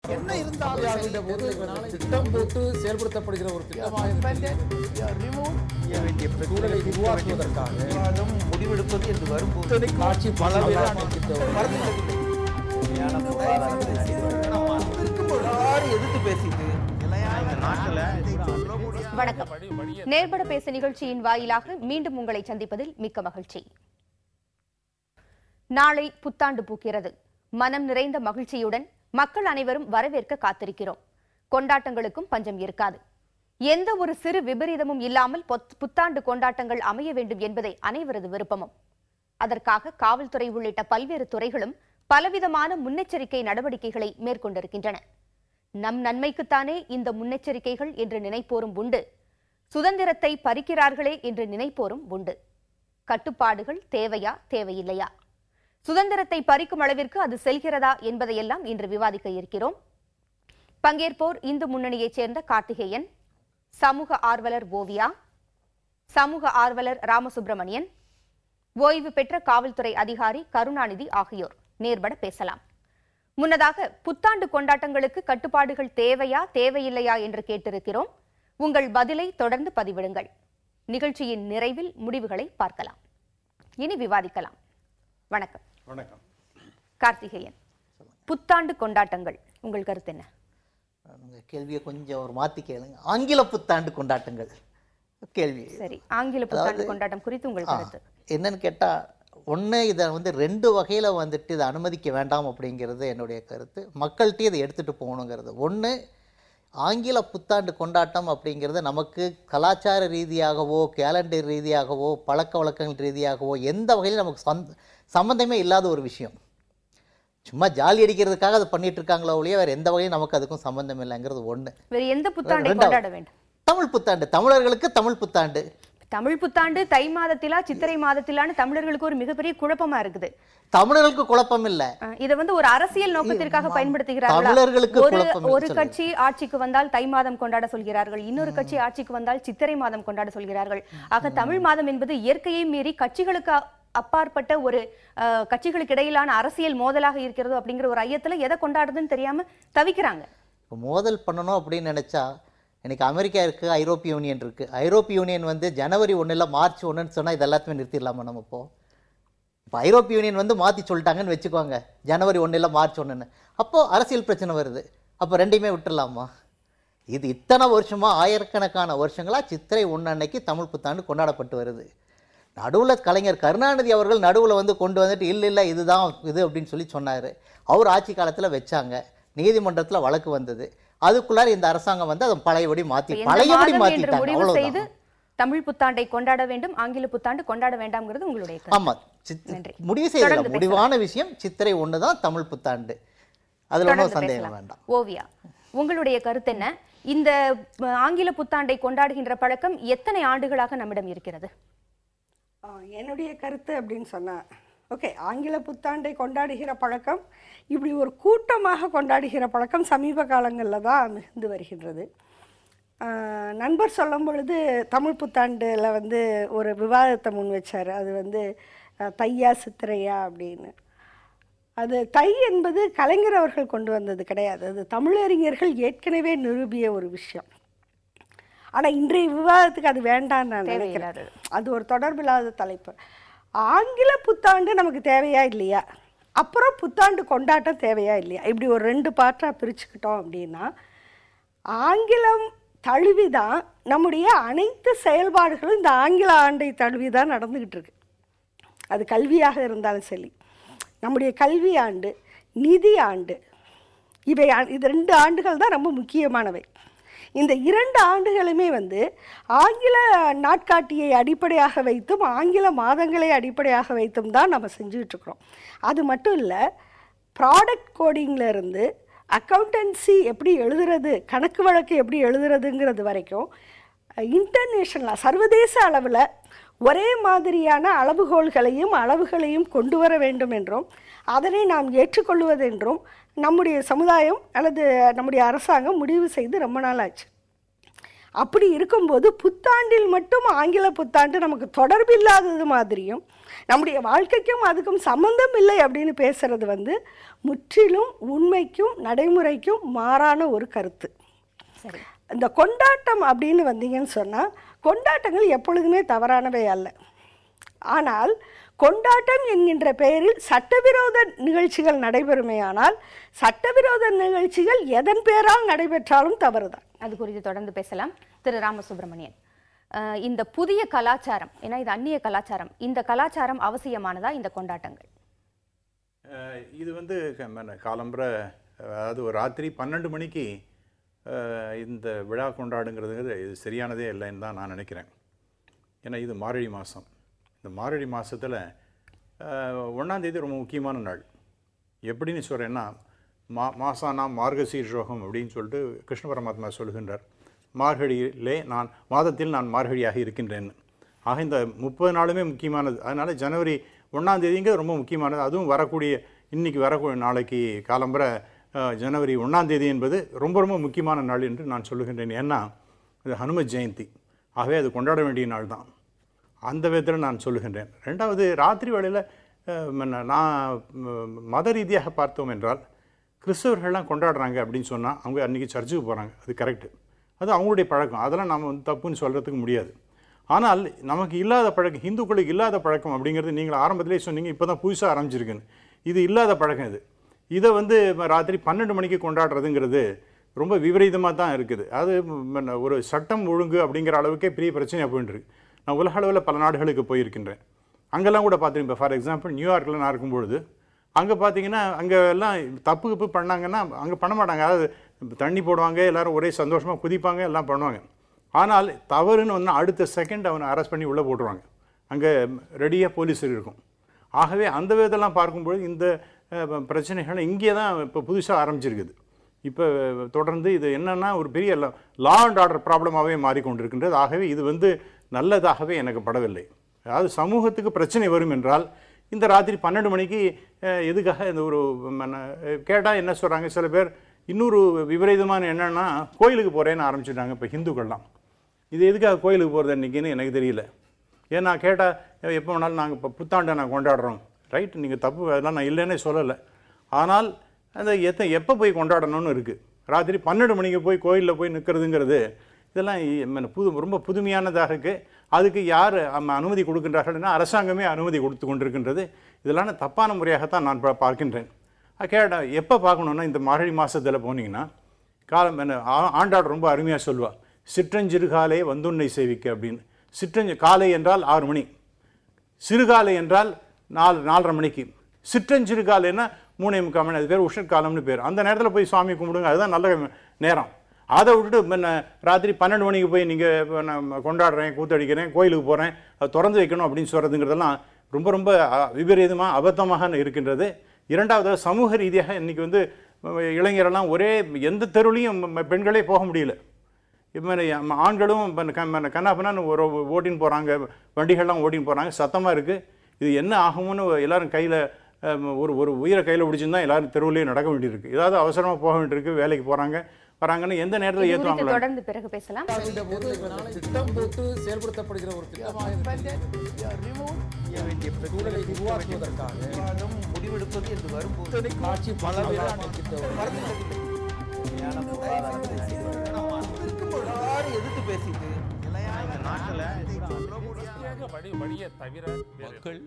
என்ன இருந்தாலும் திட்டம் போட்டு செயல்படுத்தப்படுகிற ஒரு திட்டமாக சூழலை உருவாக்குவதற்காக முடிவெடுப்பது என்று வரும்போது காட்சி பல எதிர்த்து பேசிட்டு வணக்கம். நேர்பட பேச நிகழ்ச்சியின் வாயிலாக மீண்டும் உங்களை சந்திப்பதில் மிக்க மகிழ்ச்சி. நாளை புத்தாண்டு பூக்கிறது. மனம் நிறைந்த மகிழ்ச்சியுடன் மக்கள் அனைவரும் வரவேற்க காத்திருக்கிறோம். கொண்டாட்டங்களுக்கும் பஞ்சம் இருக்காது. எந்த ஒரு சிறு விபரீதமும் இல்லாமல் புத்தாண்டு கொண்டாட்டங்கள் அமைய வேண்டும் என்பதே அனைவரது விருப்பமும். அதற்காக காவல்துறை உள்ளிட்ட பல்வேறு துறைகளும் பலவிதமான முன்னெச்சரிக்கை நடவடிக்கைகளை மேற்கொண்டிருக்கின்றன. நம் நன்மைக்குத்தானே இந்த முன்னெச்சரிக்கைகள் என்று நினைப்போரும் உண்டு. சுதந்திரத்தை பறிக்கிறார்களே என்று நினைப்போரும் உண்டு. கட்டுப்பாடுகள் தேவையா தேவையில்லையா, சுதந்திரத்தை பறிக்கும் அளவிற்கு அது செல்கிறதா என்பதையெல்லாம் இன்று விவாதிக்க இருக்கிறோம். பங்கேற்போர் இந்து முன்னணியைச் சேர்ந்த கார்த்திகேயன், சமூக ஆர்வலர் ஓவியா, சமூக ஆர்வலர் ராமசுப்பிரமணியன், ஓய்வு பெற்ற காவல்துறை அதிகாரி கருணாநிதி ஆகியோர். நேர்பட பேசலாம். முன்னதாக புத்தாண்டு கொண்டாட்டங்களுக்கு கட்டுப்பாடுகள் தேவையா தேவையில்லையா என்று கேட்டிருக்கிறோம். உங்கள் பதிலை தொடர்ந்து பதிவிடுங்கள். நிகழ்ச்சியின் நிறைவில் முடிவுகளை பார்க்கலாம். இனி விவாதிக்கலாம். வணக்கம். வணக்கம். கார்த்திகேயன், புத்தாண்டு கொண்டாட்டங்கள் உங்கள் கருத்து என்ன? கேள்வியை கொஞ்சம் ஒரு மாத்தி கேளுங்க. ஆங்கில புத்தாண்டு கொண்டாட்டங்கள் கேள்வி. சரி, ஆங்கில புத்தாண்டு கொண்டாட்டம் குறித்து உங்கள் கருத்து என்னன்னு கேட்டா, ஒன்று இதை ரெண்டு வகையில் இதை அனுமதிக்க வேண்டாம் அப்படிங்கிறது என்னுடைய கருத்து. மக்கள்கிட்ட இதை எடுத்துகிட்டு போகணுங்கிறது. ஒன்று, ஆங்கில புத்தாண்டு கொண்டாட்டம் அப்படிங்கிறது நமக்கு கலாச்சார ரீதியாகவோ கேலண்டர் ரீதியாகவோ பழக்க வழக்கங்கள் ரீதியாகவோ எந்த வகையிலும் நமக்கு சம்மந்தமே இல்லாத ஒரு விஷயம். சும்மா ஜாலி அடிக்கிறதுக்காக அதை பண்ணிட்டு இருக்காங்களோ ஒழிய வேறு எந்த வகையும் நமக்கு அதுக்கும் சம்மந்தம் இல்லைங்கிறது ஒன்று. வேறு எந்த புத்தாண்டை கொண்டாட வேண்டும்? தமிழ் புத்தாண்டு, தமிழர்களுக்கு தமிழ் புத்தாண்டு. தமிழ் புத்தாண்டு தை மாதத்திலா சித்திரை மாதத்திலான்னு தமிழர்களுக்கு ஒரு மிகப்பெரிய குழப்பமா இருக்குது. தமிழர்களுக்கு குழப்பம் இல்ல, இதை ஒரு அரசியல் நோக்கத்திற்காக பயன்படுத்துகிறார்கள். ஒரு கட்சி ஆட்சிக்கு வந்தால் தை மாதம் கொண்டாட சொல்கிறார்கள், இன்னொரு கட்சி ஆட்சிக்கு வந்தால் சித்திரை மாதம் கொண்டாட சொல்கிறார்கள். ஆக தமிழ் மாதம் என்பது இயற்கையை மீறி கட்சிகளுக்கு அப்பாற்பட்ட ஒரு கட்சிகளுக்கு இடையிலான அரசியல் மோதலாக இருக்கிறது அப்படிங்கிற ஒரு ஐயத்துல எதை கொண்டாடுதுன்னு தெரியாம தவிக்கிறாங்க. மோதல் பண்ணணும் அப்படின்னு நினைச்சா எனக்கு அமெரிக்கா இருக்குது, ஐரோப்பிய யூனியன் இருக்குது. ஐரோப்பிய யூனியன் ஜனவரி 1 மார்ச் 1ன்னு சொன்னால் இது எல்லாத்தையுமே நிறுத்திடலாமா நம்ம? இப்போ ஐரோப்பிய யூனியன் மாற்றி சொல்லிட்டாங்கன்னு வச்சுக்கோங்க, ஜனவரி 1 மார்ச் 1ன்னு. அப்போது அரசியல் பிரச்சனை வருது. அப்போ ரெண்டையுமே விட்டுடலாமா? இது இத்தனை வருஷமாக, ஆயிரக்கணக்கான வருஷங்களாக சித்திரை 1 அன்னைக்கு தமிழ் புத்தாண்டு கொண்டாடப்பட்டு வருது. நடுவில் கலைஞர் கருணாநிதி அவர்கள் நடுவில் கொண்டு வந்துட்டு இல்லை இதுதான் இது அப்படின்னு சொல்லி சொன்னார். அவர் ஆட்சி காலத்தில் வச்சாங்க, நீதிமன்றத்தில் வழக்கு வந்தது. அதுக்குள்ளார இந்த அரசாங்கம் அதை பழையபடி மாத்திட்டாங்க. தமிழ் புத்தாண்டை கொண்டாட வேண்டும், ஆங்கில புத்தாண்டு கொண்டாட வேண்டாம்ங்கிறது உங்களுடைய கருத்து. ஆமா, முடிவு செய்யல. முடிவான விஷயம் சித்திரை 1 தான் தமிழ் புத்தாண்டு. அதுல ஒன்றும் சந்தேகம் வேண்டாம். ஓவியா, உங்களுடைய கருத்து என்ன? இந்த ஆங்கில புத்தாண்டை கொண்டாடுகின்ற பழக்கம் எத்தனை ஆண்டுகளாக நம்மிடம் இருக்கிறது? என்னுடைய கருத்து அப்படின்னு சொன்னா, ஓகே, ஆங்கில புத்தாண்டை கொண்டாடுகிற பழக்கம், இப்படி ஒரு கூட்டமாக கொண்டாடுகிற பழக்கம் சமீப காலங்களில் தான் மிகுந்து வருகின்றது. நண்பர் சொல்லும் பொழுது தமிழ் புத்தாண்டில் ஒரு விவாதத்தை முன் வச்சார். அது தையா சித்திரையா அப்படின்னு. அது தை என்பது கலைஞர் அவர்கள் கொண்டு வந்தது கிடையாது, அது தமிழறிஞர்கள் ஏற்கனவே நிரூபிய ஒரு விஷயம். ஆனால் இன்றைய விவாதத்துக்கு அது வேண்டான்னு நான் நினைக்கிறேன். அது ஒரு தொடர்பில்லாத தலைப்பு. ஆங்கில புத்தாண்டு நமக்கு தேவையா இல்லையா, அப்புறம் புத்தாண்டு கொண்டாட்டம் தேவையா இல்லையா, இப்படி ஒரு 2 பார்ட்டாக பிரிச்சுக்கிட்டோம் அப்படின்னா, ஆங்கிலம் தழுவிதான் நம்முடைய அனைத்து செயல்பாடுகளும் இந்த ஆங்கில ஆண்டை தழுவிதான் நடந்துக்கிட்டு இருக்கு. அது கல்வியாக இருந்தாலும் சரி, நம்முடைய கல்வி ஆண்டு, நிதி ஆண்டு, இது 2 ஆண்டுகள் தான் ரொம்ப முக்கியமானவை. இந்த 2 ஆண்டுகளுமே ஆங்கில நாட்காட்டியை அடிப்படையாக வைத்தும் ஆங்கில மாதங்களை அடிப்படையாக வைத்தும் தான் நம்ம செஞ்சுக்கிட்டு இருக்கிறோம். அது மட்டும் இல்லை, ப்ராடக்ட் கோடிங்கில் அக்கௌண்டன்சி எப்படி எழுதுறது, கணக்கு வழக்கு எப்படி எழுதுறதுங்கிறது வரைக்கும் இன்டர்நேஷ்னலாக சர்வதேச அளவில் ஒரே மாதிரியான அளவுகளையும் கொண்டு வர வேண்டும் என்றும் அதனை நாம் ஏற்றுக்கொள்வதென்றும் நம்முடைய சமுதாயம் அல்லது நம்முடைய அரசாங்கம் முடிவு செய்து ரொம்ப நாள் ஆச்சு. அப்படி இருக்கும்போது புத்தாண்டில் மட்டும் ஆங்கில புத்தாண்டு நமக்கு தொடர்பில்லாதது மாதிரியும் நம்முடைய வாழ்க்கைக்கும் அதுக்கும் சம்பந்தம் இல்லை அப்படின்னு பேசுறது வந்து முற்றிலும் உண்மைக்கும் நடைமுறைக்கும் மாறான ஒரு கருத்து. சரி, இந்த கொண்டாட்டம் அப்படின்னு வந்தீங்கன்னு சொன்னால் கொண்டாட்டங்கள் எப்பொழுதுமே தவறானவை அல்ல. ஆனால் கொண்டாட்டம் என்கின்ற பெயரில் சட்டவிரோத நிகழ்ச்சிகள் நடைபெறுமேயானால் சட்டவிரோத நிகழ்ச்சிகள் எதன் பெயரால் நடைபெற்றாலும் தவறுதான். அது குறித்து தொடர்ந்து பேசலாம். திரு ராமசுப்ரமணியன், இந்த புதிய கலாச்சாரம், ஏன்னா இது அந்நிய கலாச்சாரம், இந்த கலாச்சாரம் அவசியமானதா இந்த கொண்டாட்டங்கள்? இது வந்து காலம்புற, அதாவது ஒரு ராத்திரி 12 மணிக்கு இந்த விழா கொண்டாடுங்கிறது இது சரியானதே இல்லைன்னு தான் நான் நினைக்கிறேன். ஏன்னா இது மார்கழி மாதம். இந்த மார்கழி மாதத்தில் 1ஆம் தேதி ரொம்ப முக்கியமான நாள். எப்படின்னு சொல்கிறேன்னா, மாசானாம் மார்கசீர்ஷோகம் அப்படின்னு சொல்லிட்டு கிருஷ்ண பரமாத்மா சொல்கின்றார். மார்கழியிலே மாதத்தில் நான் மார்கழியாக இருக்கின்றேன்னு. ஆக இந்த 30 நாளுமே முக்கியமானது. அதனால் ஜனவரி 1ஆம் தேதிங்கிறது ரொம்ப முக்கியமானது. அதுவும் வரக்கூடிய இன்றைக்கி வரக்கூடிய நாளைக்கு காலம்புற ஜனவரி 1ஆம் தேதி என்பது ரொம்ப ரொம்ப முக்கியமான நாள் என்று நான் சொல்லுகின்றேன். ஏன்னா இது ஹனும ஜெயந்தி. ஆகவே அது கொண்டாட வேண்டிய நாள் தான். அந்த விதத்தில் நான் சொல்லுகின்றேன். ரெண்டாவது, ராத்திரி வேளையில் நான் மத ரீதியாக பார்த்தோம் என்றால் கிறிஸ்தவர்கள்லாம் கொண்டாடுறாங்க அப்படின்னு சொன்னால் அவங்க அன்றைக்கி சர்ச்சுக்கு போகிறாங்க. அது கரெக்டு, அது அவங்களுடைய பழக்கம். அதெல்லாம் நம்ம வந்து தப்புன்னு சொல்கிறதுக்கு முடியாது. ஆனால் நமக்கு இல்லாத பழக்கம், ஹிந்துக்களுக்கு இல்லாத பழக்கம் அப்படிங்கிறது நீங்கள் ஆரம்பத்திலே சொன்னீங்க, இப்போ தான் புதுசாக ஆரம்பிச்சிருக்குன்னு. இது இல்லாத பழக்கம். இதை வந்து ராத்திரி 12 மணிக்கு கொண்டாடுறதுங்கிறது ரொம்ப விபரீதமாக தான் இருக்குது. அது ஒரு சட்டம் ஒழுங்கு அப்படிங்கிற அளவுக்கே பெரிய பிரச்சனையாக போயிட்டுருக்கு. நான் உலக அளவில் பல நாடுகளுக்கு போயிருக்கின்றேன். அங்கெல்லாம் கூட பார்த்துருப்பேன். இப்போ ஃபார் எக்ஸாம்பிள் நியூயார்க்கில் நான் இருக்கும்பொழுது அங்கே பார்த்தீங்கன்னா அங்கே எல்லாம் தப்பு பண்ணாங்கன்னா அங்கே பண்ண மாட்டாங்க. அதாவது தண்ணி போடுவாங்க, எல்லோரும் ஒரே சந்தோஷமாக குதிப்பாங்க, எல்லாம் பண்ணுவாங்க. ஆனால் தவறுன்னு வந்து அடுத்த செகண்ட் அவனை அரெஸ்ட் பண்ணி உள்ளே போட்டுருவாங்க. அங்கே ரெடியாக போலீஸ் இருக்கும். ஆகவே அந்த விதத்தெல்லாம் பார்க்கும்பொழுது இந்த பிரச்சனைகள் இங்கே தான் இப்போ புதுசாக ஆரம்பிச்சிருக்குது. இப்போ தொடர்ந்து இது என்னென்னா ஒரு பெரிய லா அண்ட் ஆர்டர் ப்ராப்ளமாகவே மாறிக்கொண்டிருக்கின்றது. ஆகவே இது வந்து நல்லதாகவே எனக்கு படவில்லை. அதாவது சமூகத்துக்கு பிரச்சனை வரும் என்றால் இந்த ராத்திரி 12 மணிக்கு எதுக்காக இந்த ஒரு கேட்டால் என்ன சொல்கிறாங்க சில பேர், இன்னொரு விபரீதமான என்னென்னா கோயிலுக்கு போகிறேன்னு ஆரம்பிச்சுட்டாங்க இப்போ ஹிந்துக்கள்லாம். இது எதுக்காக கோயிலுக்கு போகிறது அன்றைக்கின்னு எனக்கு தெரியல. ஏன்னா கேட்டால் எப்போ வேணாலும் நாங்கள் இப்போ புத்தாண்டை நான் கொண்டாடுறோம். ரைட், நீங்கள் தப்பு, அதெல்லாம் நான் இல்லைன்னே சொல்லலை. ஆனால் அந்த எப்போ போய் கொண்டாடணும்னு இருக்குது. ராத்திரி 12 மணிக்கு போய் கோயிலில் போய் நிற்கிறதுங்கிறது இதெல்லாம் ரொம்ப புதுமையானதாக இருக்குது. அதுக்கு யார் அனுமதி கொடுக்கின்றார்கள்னா அரசாங்கமே அனுமதி கொடுத்து கொண்டிருக்கின்றது. இதெல்லாம் தப்பான முறையாகத்தான் நான் பார்க்கின்றேன். கேட்டால் எப்போ பார்க்கணுன்னா இந்த மார்கழி மாதத்தில் போனீங்கன்னா காலம் ஆண்டாள் ரொம்ப அருமையாக சொல்லுவாள், சிற்றஞ்சிறுகாலே வந்துன்னை சேவிக்க அப்படின்னு. காலை என்றால் 6 மணி, சிறுகாலை என்றால் 4:30 மணிக்கு, சிற்றஞ்சிறுகாலைன்னா 3:45 மணி, அது பேர் உஷ்ணக்காலம்னு பேர். அந்த நேரத்தில் போய் சுவாமி கும்பிடுங்க, அதுதான் நல்ல நேரம். அதை விட்டுட்டு ராத்திரி 12 மணிக்கு போய் நீங்கள் நான் கொண்டாடுறேன், கூத்தடிக்கிறேன், கோயிலுக்கு போகிறேன், அதை திறந்து வைக்கணும் அப்படின்னு சொல்கிறதுங்கிறதெல்லாம் ரொம்ப ரொம்ப விபரீதமாக அபத்தமாக இருக்கின்றது. இரண்டாவது, சமூக ரீதியாக இன்றைக்கி வந்து இளைஞரெல்லாம் ஒரே எந்த தெருவுலையும் பெண்களே போக முடியல. இப்போ ஆண்களும் கண்ணாப்பண்ணான்னு ஒரு ஓட்டின்னு போகிறாங்க, வண்டிகள்லாம் ஓட்டின்னு போகிறாங்க, சத்தமாக இருக்குது. இது என்ன ஆகும்னு எல்லோரும் கையில் ஒரு உயிரை கையில் பிடிச்சிருந்தா எல்லோரும் தெருவுலேயே நடக்க வேண்டியிருக்கு. ஏதாவது அவசரமாக போக வேண்டியிருக்கு, வேலைக்கு போகிறாங்க வராங்கன்னு எந்த நேரத்தில் ஏற்றுவாங்க. தொடர்ந்து பிறகு பேசலாம். திட்டம் போட்டு செயல்படுத்தப்படுகிற ஒரு சூழலை உருவாக்குவதற்காக முடிவெடுப்பது என்று வரும்போது காட்சி பல எதிர்த்து பேசிட்டு வழியை தவிர மக்கள்